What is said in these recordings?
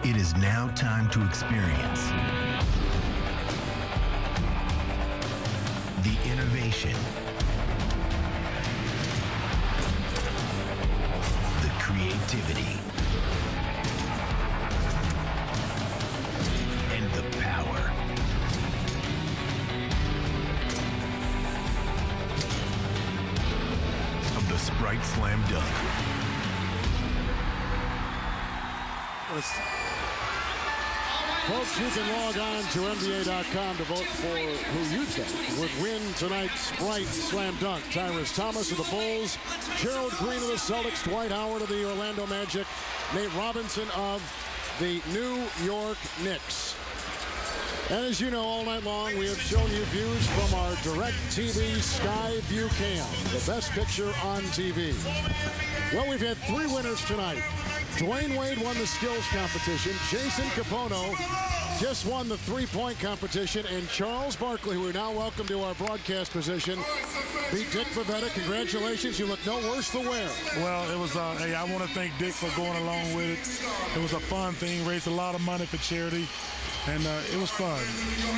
It is now time to experience the innovation, the creativity, and the power. Of the Sprite Slam Dunk. Folks, you can log on to NBA.com to vote for who you think would win tonight's Sprite Slam Dunk. Tyrese Thomas of the Bulls, Gerald Green of the Celtics, Dwight Howard of the Orlando Magic, Nate Robinson of the New York Knicks. And as you know, all night long, we have shown you views from our DirecTV Sky View Cam, the best picture on TV. Well, we've had 3 winners tonight. Dwayne Wade won the skills competition. Jason Capono just won the 3-point competition. And Charles Barkley, who we now welcome to our broadcast position, beat Dick Bavetta. Congratulations. You look no worse for wear. Well, it was, hey, I want to thank Dick for going along with it. It was a fun thing, raised a lot of money for charity. And it was fun.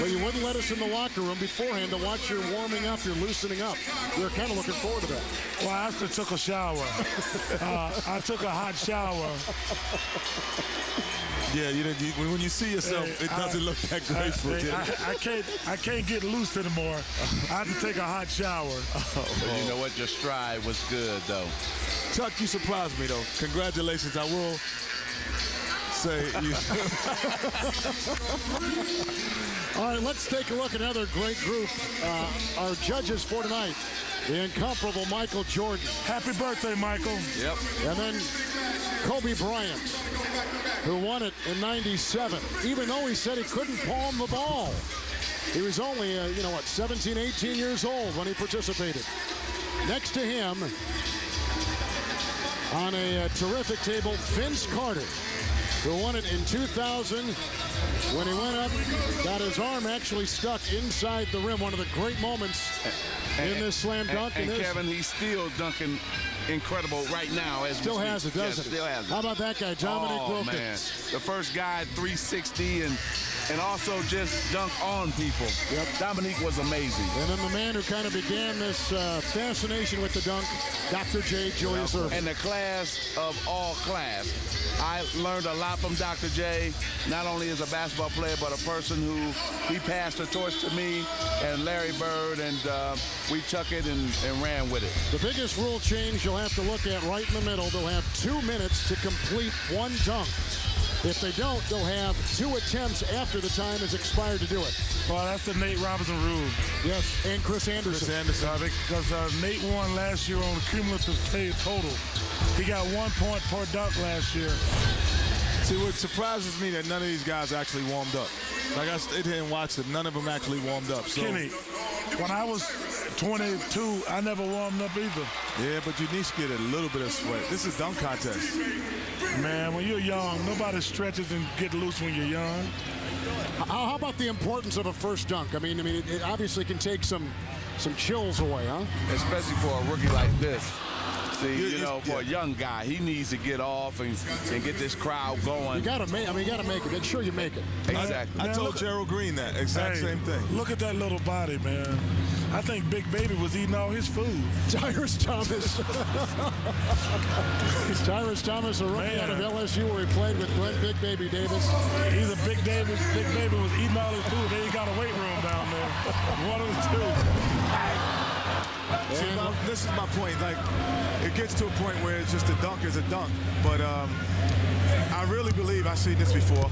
But you wouldn't let us in the locker room beforehand to watch your warming up, your loosening up. We were kind of looking forward to that. Well, I actually took a shower. I took a hot shower. Yeah, when you see yourself, it doesn't look that graceful. I can't get loose anymore. I had to take a hot shower. But you know what? Your stride was good, though. Chuck, you surprised me, though. Congratulations. I will say you. All right, let's take a look at another great group. Our judges for tonight, the incomparable Michael Jordan. Happy birthday, Michael. Yep. And then Kobe Bryant, who won it in '97, even though he said he couldn't palm the ball. He was only, 17, 18 years old when he participated. Next to him, on a terrific table, Vince Carter, who won it in 2000 when he went up, got his arm actually stuck inside the rim. One of the great moments in this slam dunk. And Kevin, he's still dunking incredible right now. Still has it, doesn't he? Still has it. How about that guy, Dominique Wilkins? Man. The first guy at 360 and also just dunk on people. Yep. Dominique was amazing. And then the man who kind of began this fascination with the dunk, Dr. J. Julius Erving. And the class of all class. I learned a lot from Dr. J, not only as a basketball player, but a person who he passed the torch to me and Larry Bird, and we took it and ran with it. The biggest rule change you'll have to look at right in the middle, they'll have 2 minutes to complete one dunk. If they don't, they'll have 2 attempts after the time has expired to do it. Well, that's the Nate Robinson rule. Yes, and Chris Anderson. Because Nate won last year on the cumulative total. He got 1 point per dunk last year. See, what surprises me that none of these guys actually warmed up. Like I stayed here and watched it, none of them actually warmed up. So. Kenny, when I was 22, I never warmed up either. Yeah, but you need to get a little bit of sweat. This is a dunk contest. Man, when you're young, nobody stretches and get loose when you're young. How about the importance of a first dunk? I mean, it obviously can take some chills away, huh? Especially for a rookie like this. See, for a young guy, he needs to get off and get this crowd going. You gotta make it. Make sure you make it. Exactly. I told Gerald Green that exact same thing. Look at that little body, man. I think Big Baby was eating all his food. Tyrese Thomas. Tyrese Thomas, a rookie out of LSU, where he played with Glenn Big Baby Davis. He's a Big Baby. Big Baby was eating all his food. They ain't got a weight room down there. One of the two. See, this is my point. Like, it gets to a point where it's just a dunk is a dunk. But I really believe I've seen this before.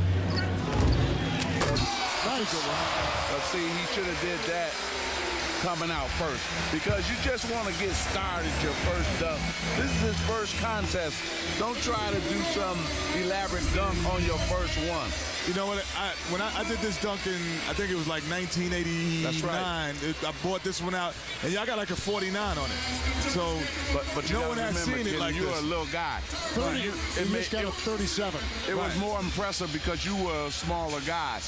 Nice. But see, he should have did that coming out first, because you just want to get started your first dunk. This is his first contest. Don't try to do some elaborate dunk on your first one. You know what? When I did this dunk in, I think it was like 1989. That's right. I bought this one out, and y'all got like a 49 on it. So, but no one has seen it like you're this. a little guy. 30. He just got a 37. It was more impressive because you were a smaller guy.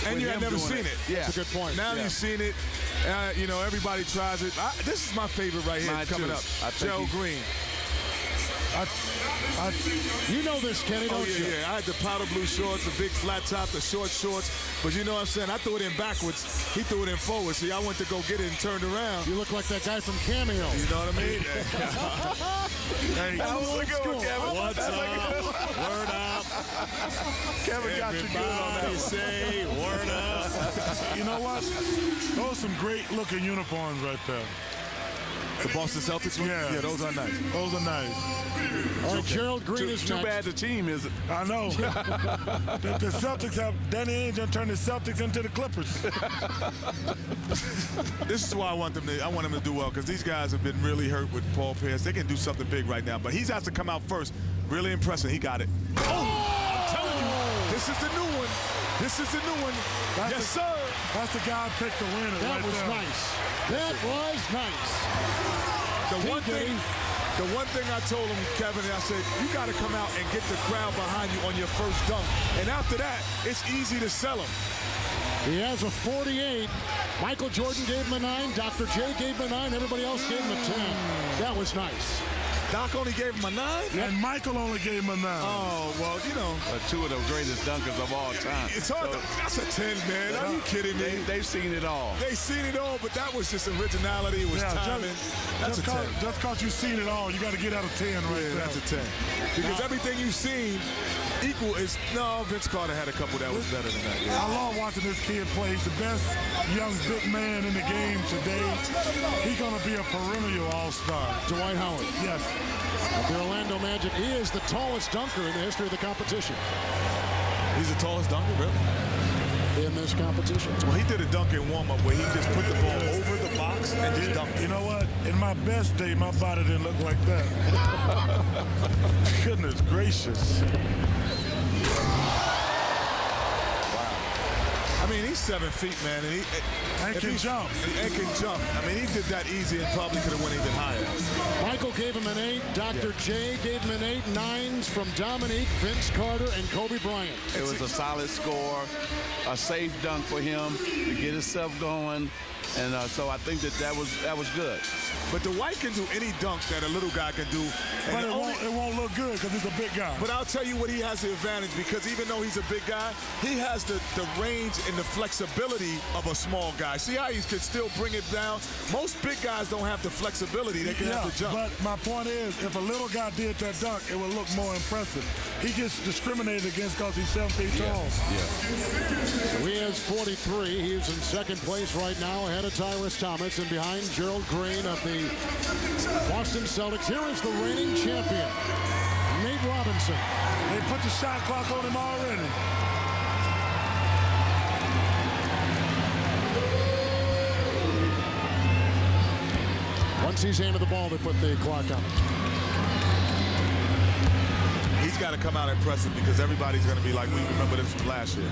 And you had never seen it. Yeah. That's a good point. Now you've seen it. Everybody tries it. This is my favorite right here coming up. Gerald Green. You know this, Kenny, don't you? Yeah. I had the powder blue shorts, the big flat top, the short shorts. But you know what I'm saying? I threw it in backwards. He threw it in forward. See, I went to go get it and turned around. You look like that guy from Cameo. You know what I mean? Hey, That was a good one, Kevin. What's up? Word up. Kevin got you good on that one. Say word up. you know what? Those are some great-looking uniforms right there. The Boston Celtics one? Yeah. Yeah, those are nice. Those are nice. All right, Gerald Green is Too next. bad the team isn't. I know. the Celtics have Danny Ainge and turned the Celtics into the Clippers. This is why I want them to do well, because these guys have been really hurt with Paul Pierce. They can do something big right now, but he has to come out first. Really impressive. He got it. Oh! I'm telling you, this is the new one. This is the new one. Yes, sir. That's the guy I picked the winner. That right was there. nice. That was nice. The one thing I told him, Kevin, I said, you got to come out and get the crowd behind you on your first dunk. And after that, it's easy to sell him. He has a 48. Michael Jordan gave him a 9. Dr. J gave him a 9. Everybody else gave him a 10. That was nice. Doc only gave him a 9? And Michael only gave him a 9. Oh, well, you know. Two of the greatest dunkers of all time. It's hard to, that's a 10, man. Are you kidding me? They've seen it all. They've seen it all, but that was just originality. It was timing. That's a 10. Just because you've seen it all, you got to get out of 10 right there. That's a 10. Because everything you've seen equal is, no, Vince Carter had a couple that was better than that. Yeah. I love watching this kid play. He's the best young big man in the game today. He's going to be a perennial all-star. Dwight Howard. Yes. The Orlando Magic, he is the tallest dunker in the history of the competition. He's the tallest dunker, really? In this competition. Well, he did a dunk in warm-up where he just put the ball over the box and just dunked. You know what? In my best day, my body didn't look like that. Goodness gracious. I mean, he's 7 feet, man, and he can jump. And can jump. I mean, he did that easy and probably could have went even higher. Michael gave him an 8. Dr. J gave him an 8. 9s from Dominique, Vince Carter, and Kobe Bryant. It was a solid score, a safe dunk for him to get himself going. And so I think that was good. But Dwight can do any dunk that a little guy can do. But it won't look good because he's a big guy. But I'll tell you what, he has the advantage, because even though he's a big guy, he has the range and the flexibility of a small guy. See how he can still bring it down? Most big guys don't have the flexibility. They can have the jump. But my point is, if a little guy did that dunk, it would look more impressive. He gets discriminated against because he's 7 feet tall. So he has 43. He's in second place right now, ahead of Tyrus Thomas, and behind Gerald Green of the Boston Celtics. Here is the reigning champion, Nate Robinson. They put the shot clock on him already. Once he's handed the ball, they put the clock on. He's got to come out impressive, because everybody's going to be like, we remember this from last year.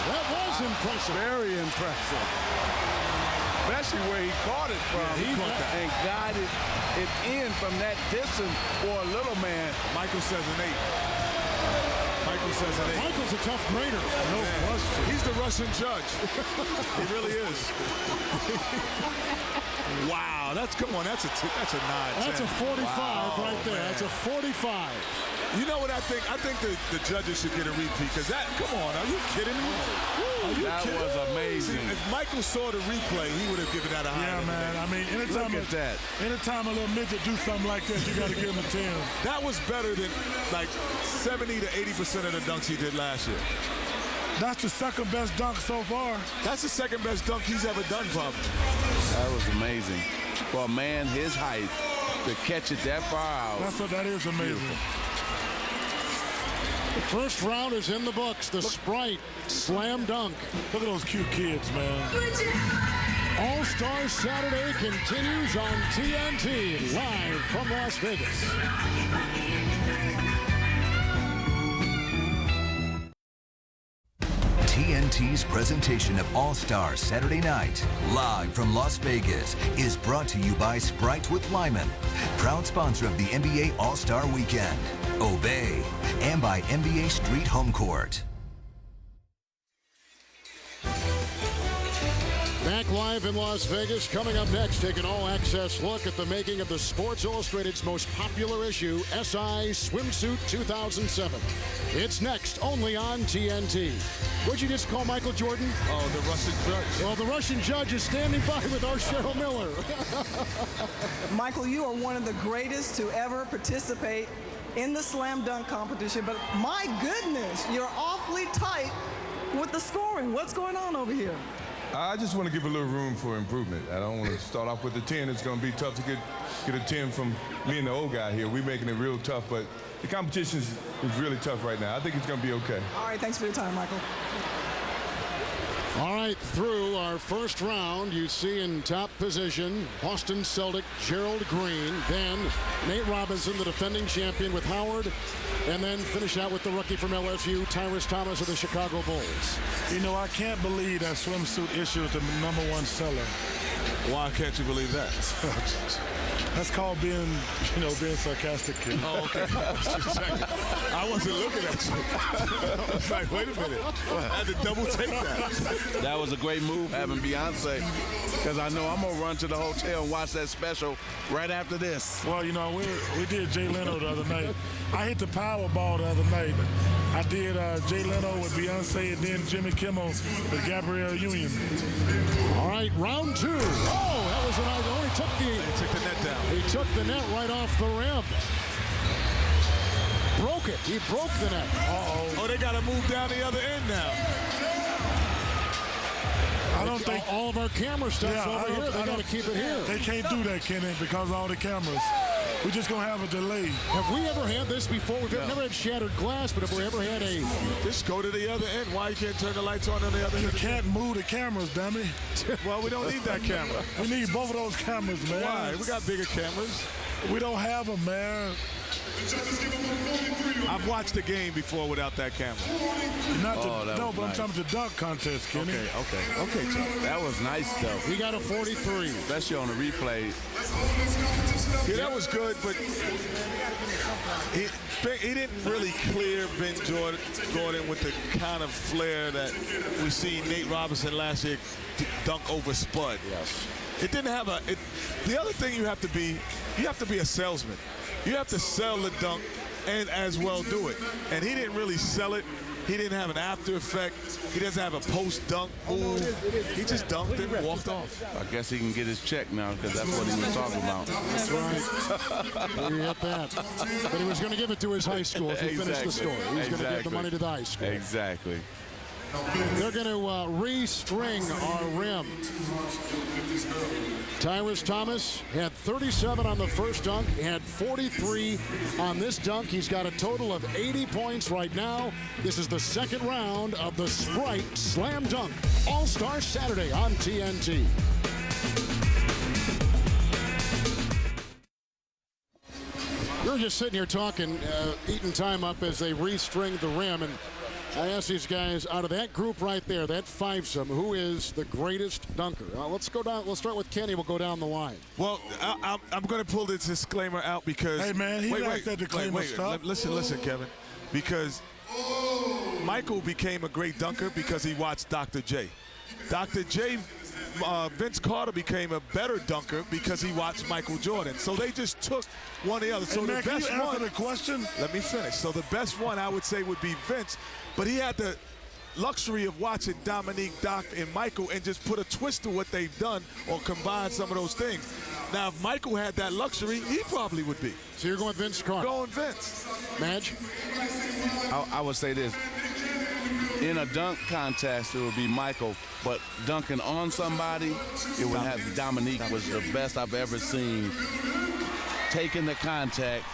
That was impressive. Very impressive. Especially where he caught it from. Yeah, he caught that. And guided it in from that distance for a little man. Michael says an 8. Michael says an 8. Michael's a tough grader. No question. He's the Russian judge. He really is. Wow, that's a 9. That's 10. a 45 right there. Man. That's a 45. You know what I think? I think the judges should get a repeat, because come on, are you kidding me? That was amazing. See, if Michael saw the replay, he would have given that a high. Yeah, man. I mean, anytime a little midget do something like that, you got to give him a 10. That was better than like 70 to 80% of the dunks he did last year. That's the second best dunk so far. That's the second best dunk he's ever done, probably. That was amazing. For a man his height to catch it that far out. That is amazing. Beautiful. The first round is in the books. The Sprite slam dunk. Look at those cute kids, man. All-Star Saturday continues on TNT, live from Las Vegas. TNT's presentation of All-Star Saturday Night, live from Las Vegas, is brought to you by Sprite with Lyman, proud sponsor of the NBA All-Star Weekend, Obey, and by NBA Street Home Court. Back Back live in Las Vegas. Coming up next, take an all-access look at the making of the Sports Illustrated's most popular issue, SI Swimsuit 2007. It's next, only on TNT. What'd you just call Michael Jordan? Oh, the Russian judge. Well, the Russian judge is standing by with our Cheryl Miller. Michael, you are one of the greatest to ever participate in the slam dunk competition, but my goodness, you're awfully tight with the scoring. What's going on over here? I just want to give a little room for improvement. I don't want to start off with a 10. It's going to be tough to get a 10 from me and the old guy here. We're making it real tough, but the competition is really tough right now. I think it's going to be okay. All right, thanks for your time, Michael. All right, through our first round, you see in top position, Boston Celtic Gerald Green, then Nate Robinson, the defending champion with Howard, and then finish out with the rookie from LSU, Tyrus Thomas of the Chicago Bulls. You know, I can't believe that swimsuit issue is the #1 seller. Why can't you believe that? That's called being sarcastic, kid. Oh, okay. I wasn't looking at you. I was like, wait a minute. I had to double take that. That was a great move having Beyonce, because I know I'm going to run to the hotel and watch that special right after this. Well, you know, we did Jay Leno the other night. I hit the Powerball the other night. I did Jay Leno with Beyonce and then Jimmy Kimmel with Gabrielle Union. All right, round two. Oh, that was an idea. He took the net down. He took the net right off the rim. Broke it. He broke the net. Uh-oh. Oh, they got to move down the other end now. I don't think all of our camera stuff's over here. They got to keep it here. They can't do that, Kenny, because of all the cameras. We're just going to have a delay. Have we ever had this before? We've never had shattered glass, but have we ever had a... Just go to the other end. Why you can't turn the lights on the other end? You can't move the cameras, dummy. Well, we don't need that camera. We need both of those cameras, man. Why? We got bigger cameras. We don't have them, man. I've watched the game before without that camera. But I'm talking the dunk contest, Kenny. Okay, Chuck. That was nice, though. He got a 43. Especially on the replay. Yeah, that was good, but he didn't really clear Ben Gordon with the kind of flair that we see Nate Robinson last year dunk over Spud. Yes. It didn't have the other thing you have to be a salesman. You have to sell the dunk and as well do it. And he didn't really sell it. He didn't have an after effect. He doesn't have a post-dunk move. He just dunked and walked off. I guess he can get his check now, because that's what he was talking about. That's right. He hit that. But he was going to give it to his high school if he finished the story. He was going to give the money to the high school. Exactly. They're going to restring our rim. Tyrus Thomas had 37 on the first dunk. He had 43 on this dunk. He's got a total of 80 points right now. This is the second round of the Sprite Slam Dunk All-Star Saturday on TNT. We're just sitting here talking, eating time up as they restring the rim, and I asked these guys, out of that group right there, that fivesome, who is the greatest dunker? Let's go down. Let's start with Kenny. We'll go down the line. Well, I'm going to pull this disclaimer out because... Hey, man, he likes that disclaimer stuff. Listen, Kevin. Because Michael became a great dunker because he watched Dr. J. Dr. J, Vince Carter became a better dunker because he watched Michael Jordan. So they just took one or the other. So hey, man, the best can you answer the question? Let me finish. So the best one I would say would be Vince, but he had the luxury of watching Dominique, Doc, and Michael and just put a twist to what they've done or combine some of those things. Now, if Michael had that luxury, he probably would be. So you're going Vince Carter? Going Vince. Madge? I would say this. In a dunk contest, it would be Michael, but dunking on somebody, it would have Dominique was the best I've ever seen. Taking the contact,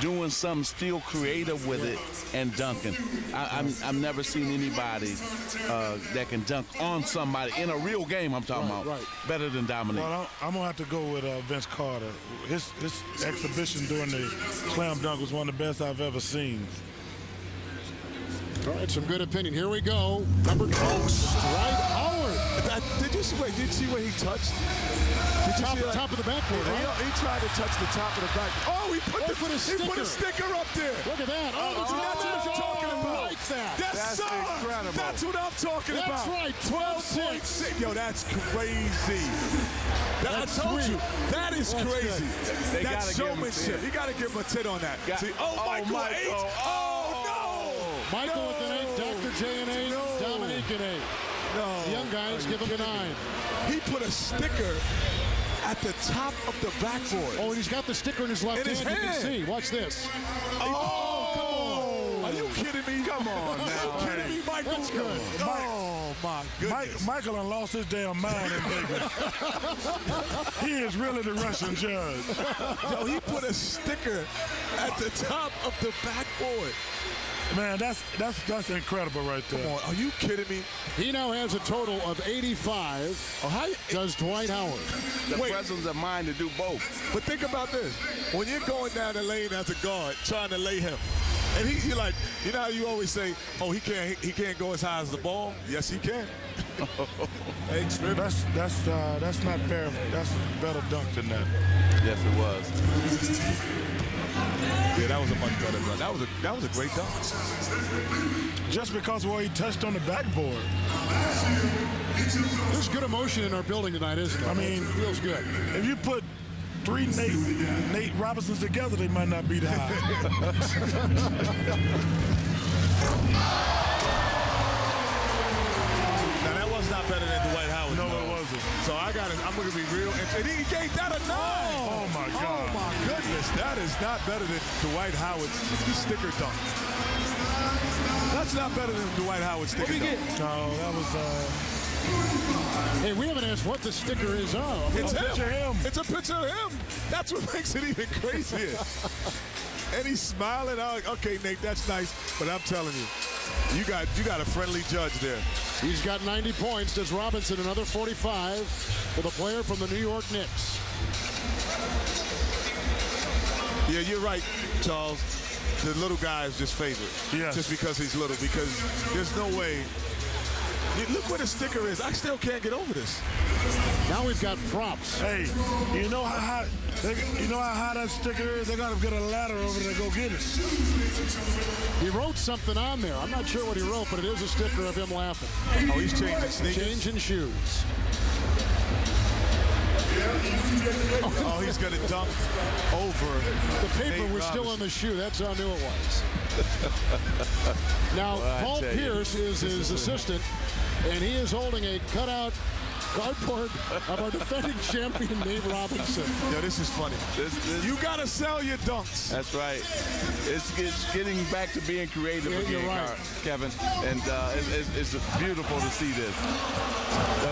doing something still creative with it, and dunking. I've never seen anybody that can dunk on somebody in a real game. I'm talking about better than Dominique. Well, I'm gonna have to go with Vince Carter. His exhibition during the slam dunk was one of the best I've ever seen. All right, some good opinion. Here we go. Number 2, Stride Howard. Did you see where he touched? Did you see top of the backboard, right? He tried to touch the top of the back. Oh, he put a sticker up there. Look at that. That's what I'm talking about. Like that. That's Yes, sir. incredible. That's what I'm talking about. That's right, 12-6. Yo, that's crazy. I told you, that is crazy. They That's gotta give him a showmanship. 10. You got to give him a 10 on that. See, Michael, 8. Oh, no. Michael with an 8, Dr. J an 8, Dominique an 8. No. The young guys give him a 9. He put a sticker at the top of the backboard. Oh, and he's got the sticker in his left In his hand. You hand. can see. Watch this. Oh, are you kidding me? Come on now. Are you kidding me, Michael? That's good. Oh, my goodness. Michael done lost his damn mind in Vegas. He is really the Russian judge. Yo, he put a sticker at the top of the backboard. Man, that's incredible right there. Come on, are you kidding me? He now has a total of 85. Oh, how does Dwight Howard. The presence of mind to do both. But think about this. When you're going down the lane as a guard, trying to lay him, and you're like, you know how you always say, oh, he can't go as high as the ball? Yes, he can. That's not fair. That's a better dunk than that. Yes, it was. Yeah, that was a much better dunk. That was a great dunk. Just because where he touched on the backboard. There's good emotion in our building tonight, isn't there? I mean, it feels good. If you put 3 Nate Robinsons together, they might not be that high. Now that was not better than Dwight Howard. No, it wasn't. So I'm going to be real. And he gave that a 9. Oh, my God. Oh, my goodness. That is not better than Dwight Howard's sticker dunk. That's not better than Dwight Howard's sticker dunk. No, that was... Hey, we haven't asked what the sticker is of. It's him. It's a picture of him. That's what makes it even crazier. And he's smiling. Okay, Nate, that's nice. But I'm telling you, you got a friendly judge there. He's got 90 points. Does Robinson another 45 for the player from the New York Knicks? Yeah, you're right, Charles. The little guy is just favored. Yes. Just because he's little. Because there's no way. Look where the sticker is. I still can't get over this. Now we've got props. Hey, you know how high that sticker is? They got to get a ladder over there to go get it. He wrote something on there. I'm not sure what he wrote, but it is a sticker of him laughing. Oh, he's changing sneakers. Changing shoes. Oh, he's going to dunk over. The paper Nate was still Robinson. on the shoe. That's how new it was. Now, Paul Pierce is his assistant, and he is holding a cutout cardboard of our defending champion, Nate Robinson. Yo, this is funny. You got to sell your dunks. That's right. It's getting back to being creative again, you're right. Kevin. And it's beautiful to see this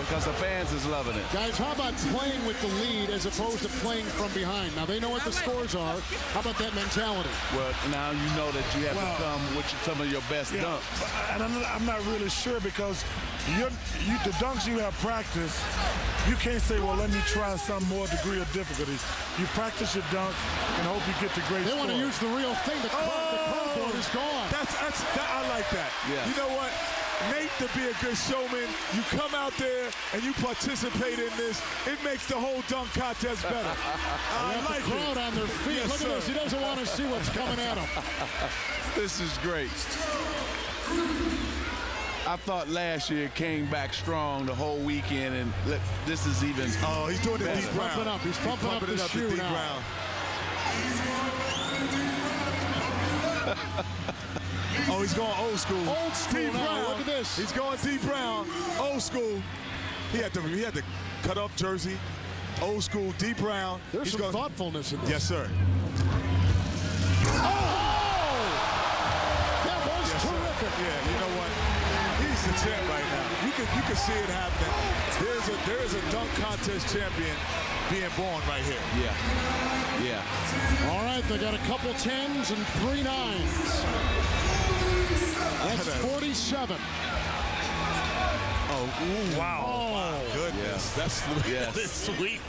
because the fans is loving it. Guys, how about playing with the lead as opposed to playing from behind? Now, they know what the scores are. How about that mentality? Well, now you know that you have to come with some of your best dunks. And I'm not really sure because the dunks you have practiced, you can't say, well, let me try some more degree of difficulty. You practice your dunk and hope you get the great They score. want to use the real thing. The cardboard is gone. I like that. Yeah. You know what? Nate, to be a good showman, you come out there and you participate in this. It makes the whole dunk contest better. I like the crowd it. on their feet. Yes, Look at this. He doesn't want to see what's coming at him. This is great. I thought last year it came back strong the whole weekend, and this is even. Oh, he's doing the deep pumping round. up. He's pumping up the shoe deep now. round. Oh, he's going old school. Old school Deep now. round. Look at this. He's going deep round. Old school. He had to cut off jersey. Old school, deep round. There's some thoughtfulness in this. Yes, sir. That was terrific. Yeah, you know what? He's the champ right now. You can see it happening. There's a dunk contest champion being born right here. Yeah. All right, they got a couple 10s and 3 9s. That's 47. Oh, wow. Oh, goodness. That's sweet.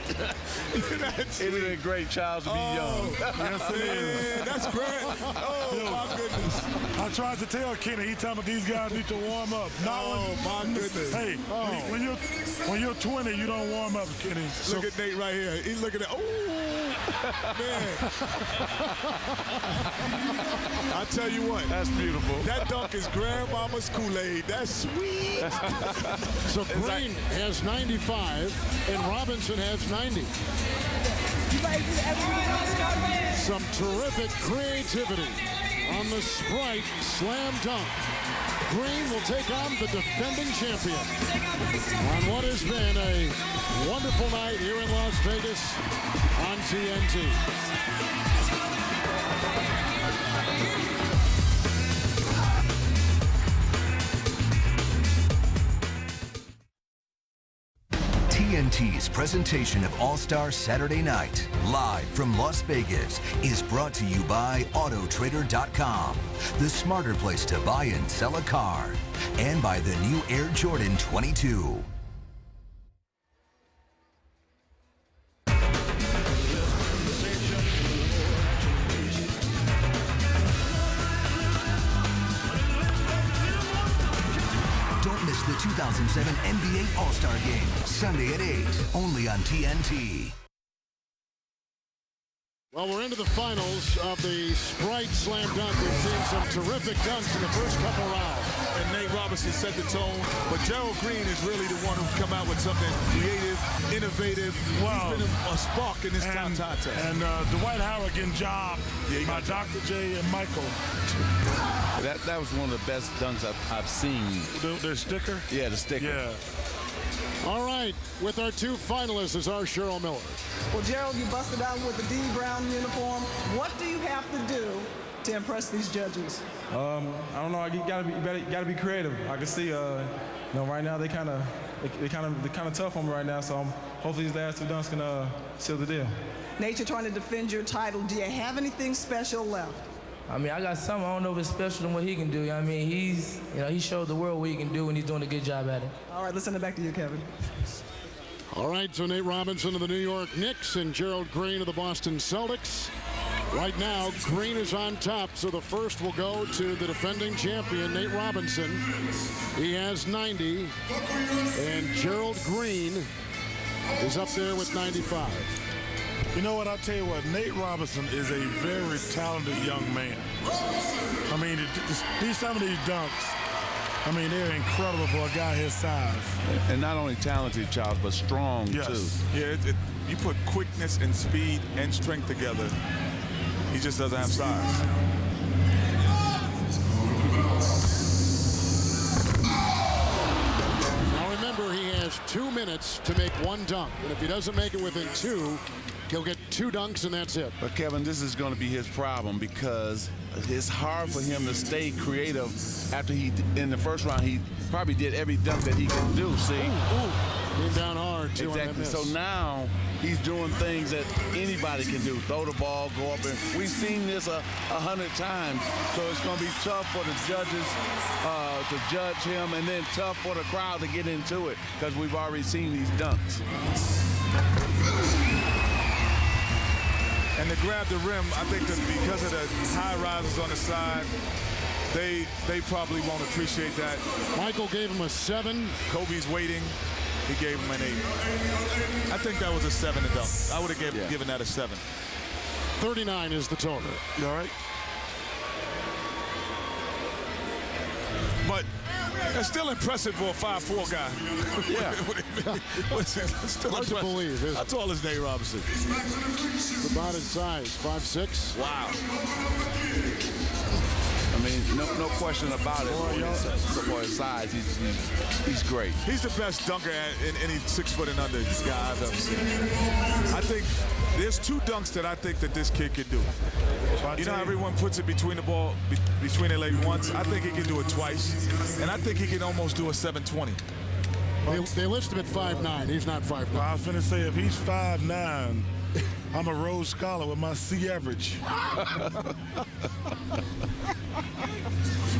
Isn't it great, Charles, to be young? yes, it is. That's great. Oh, my goodness. I tried to tell Kenny, he told me these guys need to warm up. My goodness. Hey, when you're 20, you don't warm up, Kenny. Look at Nate right here. He's looking at, Man. I tell you what. That's beautiful. That dunk is grandmama's Kool-Aid. That's sweet. So Green has 95 and Robinson has 90. Some terrific creativity on the Sprite Slam Dunk. Green will take on the defending champion on what has been a wonderful night here in Las Vegas on TNT. TNT's presentation of All-Star Saturday Night, live from Las Vegas, is brought to you by Autotrader.com, the smarter place to buy and sell a car, and by the new Air Jordan 22. Don't miss the 2007 NBA All-Star Game, Sunday at 8, only on TNT. Well, we're into the finals of the Sprite Slam Dunk. We've seen some terrific dunks in the first couple rounds. And Nate Robinson set the tone, but Gerald Green is really the one who's come out with something creative, innovative. Wow. He's been a spark in this top test. And Dwight Howard getting jobbed by Dr. J and Michael. That was one of the best dunks I've seen. The sticker? Yeah, the sticker. Yeah. All right, with our two finalists is our Cheryl Miller. Well, Gerald, you busted out with the Dean Brown uniform. What do you have to do to impress these judges? I don't know. You gotta be creative. I can see, right now they kind of tough on me right now. So hopefully these last two dunks can seal the deal. Nate, you're trying to defend your title. Do you have anything special left? I mean, I got something. I don't know if it's special than what he can do. I mean, he showed the world what he can do, and he's doing a good job at it. All right, let's send it back to you, Kevin. All right, so Nate Robinson of the New York Knicks and Gerald Green of the Boston Celtics. Right now, Green is on top, so the first will go to the defending champion, Nate Robinson. He has 90, and Gerald Green is up there with 95. You know what, I'll tell you what, Nate Robinson is a very talented young man. I mean, some of these dunks, I mean, they're incredible for a guy his size. And not only talented, Charles, but strong, too. Yeah, you put quickness and speed and strength together. He just doesn't have size. Now remember, he has 2 minutes to make one dunk, and if he doesn't make it within 2, he'll get 2 dunks and that's it. But Kevin, this is going to be his problem because it's hard for him to stay creative after in the first round, he probably did every dunk that he could do, see? Came down hard, too. Exactly. So now he's doing things that anybody can do. Throw the ball, go up, and we've seen this 100 times. So it's going to be tough for the judges to judge him, and then tough for the crowd to get into it because we've already seen these dunks. And to grab the rim, I think that because of the high rises on the side, they probably won't appreciate that. Michael gave him a 7. Kobe's waiting. He gave him an 8. I think that was a 7 to dunk. I would have given that a 7. 39 is the total. You all right? But it's still impressive for a 5'4" guy. Yeah. It's still hard to believe, isn't it? How tall is Nate Robinson? It's about his size, 5'6". Wow. I mean, no question about it. For his size, he's great. He's the best dunker in any 6 foot and under guy I've ever seen. I think there's 2 dunks that I think that this kid can do. You know how everyone puts it between the ball, between their legs once? I think he can do it twice. And I think he can almost do a 720. They list him at 5'9". He's not 5'9". Well, I was finna say, if he's 5'9", I'm a Rhodes Scholar with my C average.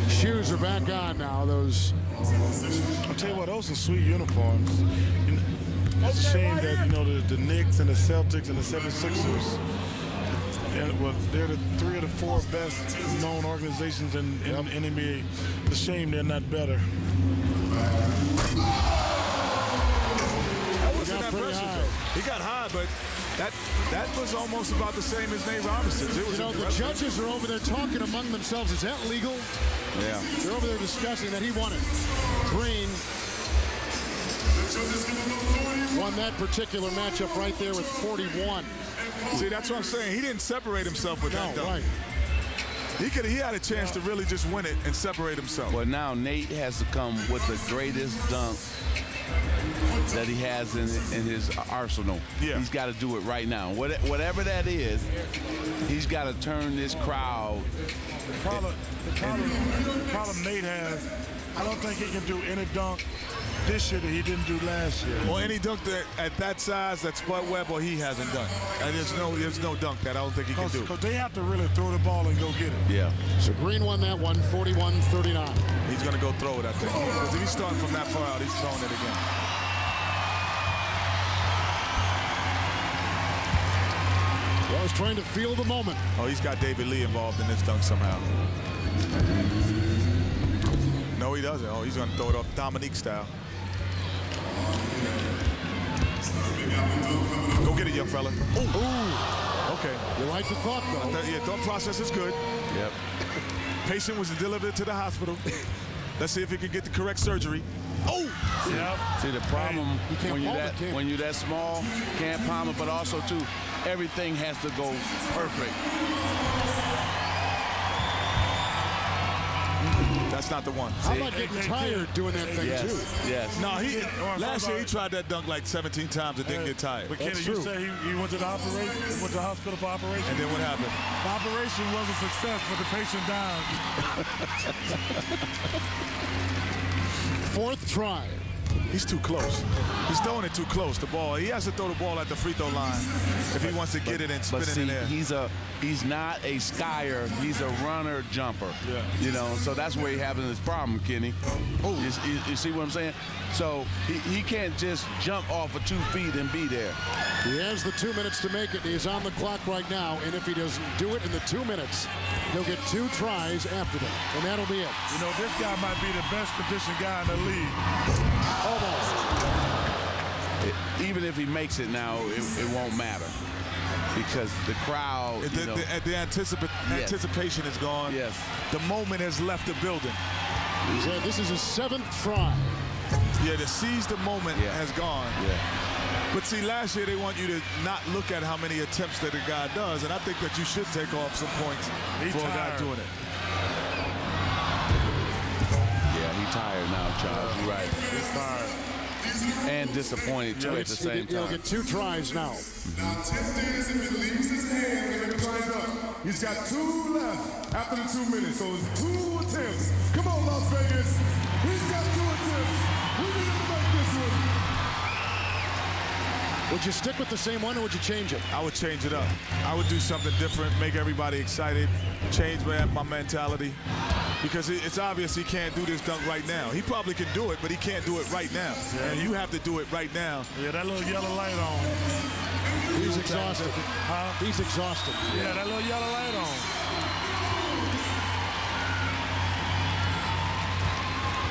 Shoes are back on now. Those. I'll tell you what, those are sweet uniforms. It's a shame that, the Knicks and the Celtics and the 76ers, they're the 3 of the 4 best known organizations in NBA. It's a shame they're not better. We got that pressure, though. He got high, but that was almost about the same as Nate Robinson's. It was the judges are over there talking among themselves. Is that legal? Yeah. They're over there discussing that he won it. Green won that particular matchup right there with 41. See, that's what I'm saying. He didn't separate himself with that dunk. Right. He had a chance to really just win it and separate himself. Well, now Nate has to come with the greatest dunk that he has in his arsenal. Yeah. He's got to do it right now. Whatever that is, he's got to turn this crowd. The problem Nate has, I don't think he can do any dunk this year that he didn't do last year. Or any dunk that at that size that Spud Webb or he hasn't done. And there's no dunk that I don't think he can do. Because they have to really throw the ball and go get it. Yeah. So Green won that one, 41-39. He's going to go throw it, I think. Because if he's starting from that far out, he's throwing it again. Well, I was trying to feel the moment. Oh, he's got David Lee involved in this dunk somehow. No, he doesn't. Oh, he's going to throw it off Dominique style. Go get it, young fella. Ooh. Okay. You like the thought, though. Yeah, thought process is good. Yep. Patient was delivered to the hospital. Let's see if he can get the correct surgery. Oh! Yep. See, the problem when you're that small, can't palm it, but also, too, everything has to go perfect. That's not the one. How about getting tired doing that thing, too? Yes. No, last year he tried that dunk like 17 times and didn't get tired. But Kenny, you say he went to the operation, went to the hospital for operation. And then what happened? The operation was a success, but the patient died. Fourth try. He's too close. He's throwing it too close, the ball. He has to throw the ball at the free throw line if he wants to get it and spin it in there. He's not a skier. He's a runner jumper. Yeah. You know, so that's where he's having this problem, Kenny. Oh, you see what I'm saying? So he can't just jump off of 2 feet and be there. He has the 2 minutes to make it. He's on the clock right now, and if he doesn't do it in the 2 minutes, he'll get 2 tries after that, and that'll be it. You know, this guy might be the best conditioned guy in the league. Almost. Even if he makes it now, it won't matter because the crowd, the anticipation is gone. Yes. The moment has left the building. He said this is his 7th try. Yeah, the seize the moment has gone. Yeah. But see, last year they want you to not look at how many attempts that a guy does, and I think that you should take off some points for a guy doing it. Yeah, he's tired now, Charles. You're right. He's tired. And disappointed, too, at the same time. He'll get 2 tries now. Now 10 days if he leaves his hand and tries up. He's got 2 left after the 2 minutes, so it's 2 attempts. Come on, Las Vegas. He's got 2 attempts. We need to make this one. Would you stick with the same one, or would you change it? I would change it up. I would do something different, make everybody excited, change my mentality. Because it's obvious he can't do this dunk right now. He probably can do it, but he can't do it right now. Yeah. And you have to do it right now. Yeah, that little yellow light on. He's exhausted. He's exhausted. Yeah, that little yellow light on.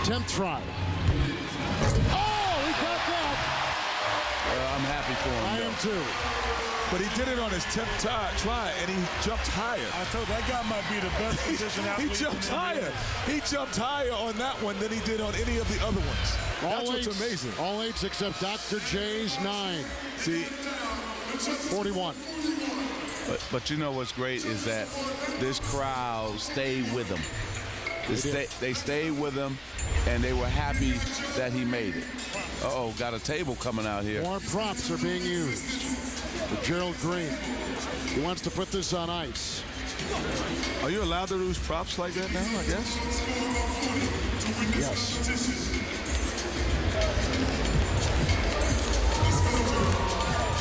10th try. Oh, he got that. I'm happy for him. I am too. But he did it on his 10th try, and he jumped higher. I told you, that guy might be the best position athlete. He jumped higher. He jumped higher on that one than he did on any of the other ones. That's what's amazing. All 8s except Dr. J's 9. See, 41. But you know what's great is that this crowd stayed with him. They stayed with him, and they were happy that he made it. Uh-oh, got a table coming out here. More props are being used for Gerald Green. He wants to put this on ice. Are you allowed to use props like that now, I guess? Yes.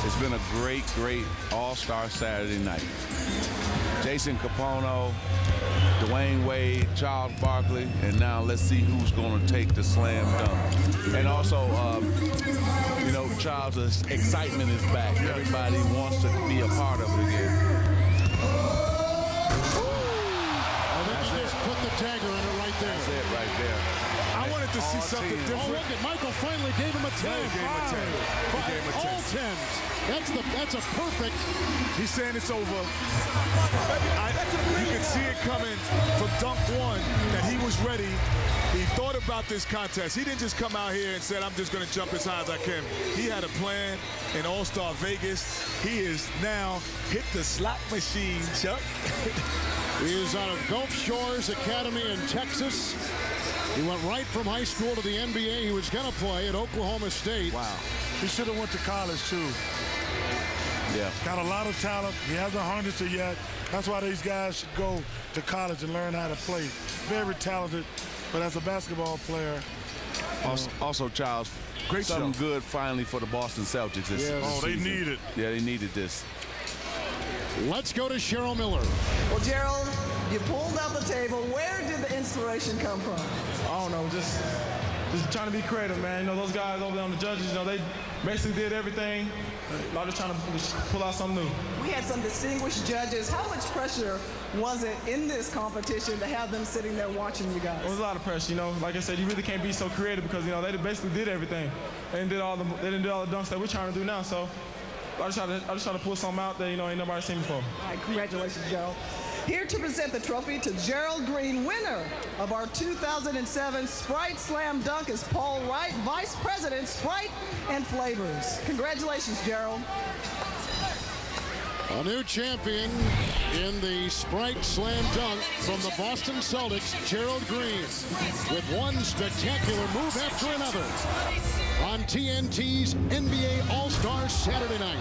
It's been a great, great all-star Saturday night. Jason Capono, Dwayne Wade, Charles Barkley, and now let's see who's going to take the slam dunk. And also, you know, Charles' excitement is back. Everybody wants to be a part of it again. I think he just put the the dagger in it right there. That's it right there. I wanted to see All something 10. different. Oh, look at Michael finally gave him a 10. He gave him a 10. He gave him a 10. All 10s. That's a perfect. He's saying it's over. You can see it coming from dunk one that he was ready. He thought about this contest. He didn't just come out here and said, I'm just going to jump as high as I can. He had a plan in All-Star Vegas. He is now hit the slot machine, Chuck. He is out of Gulf Shores Academy in Texas. He went right from high school to the NBA. He was going to play at Oklahoma State. Wow. He should have went to college, too. Yeah. Got a lot of talent. He hasn't harnessed it yet. That's why these guys should go to college and learn how to play. Very talented, but as a basketball player. Also, Charles, Great something show. good finally for the Boston Celtics this Oh, they season. need it. Yeah, they needed this. Let's go to Cheryl Miller. Well, Gerald, you pulled out the table. Where did the inspiration come from? I don't know, just trying to be creative, man. You know, those guys over there on the judges, you know, they basically did everything. I'm just trying to pull out something new. We had some distinguished judges. How much pressure was it in this competition to have them sitting there watching you guys? It was a lot of pressure, you know. Like I said, you really can't be so creative because, you know, they basically did everything. They didn't do all the dunks that we're trying to do now. So I just try to pull something out that, you know, ain't nobody seen before. All right, congratulations, Gerald. Here to present the trophy to Gerald Green, winner of our 2007 Sprite Slam Dunk, is Paul Wright, Vice President, Sprite and Flavors. Congratulations, Gerald. A new champion in the Sprite Slam Dunk from the Boston Celtics, Gerald Green, with one spectacular move after another on TNT's NBA All-Star Saturday Night.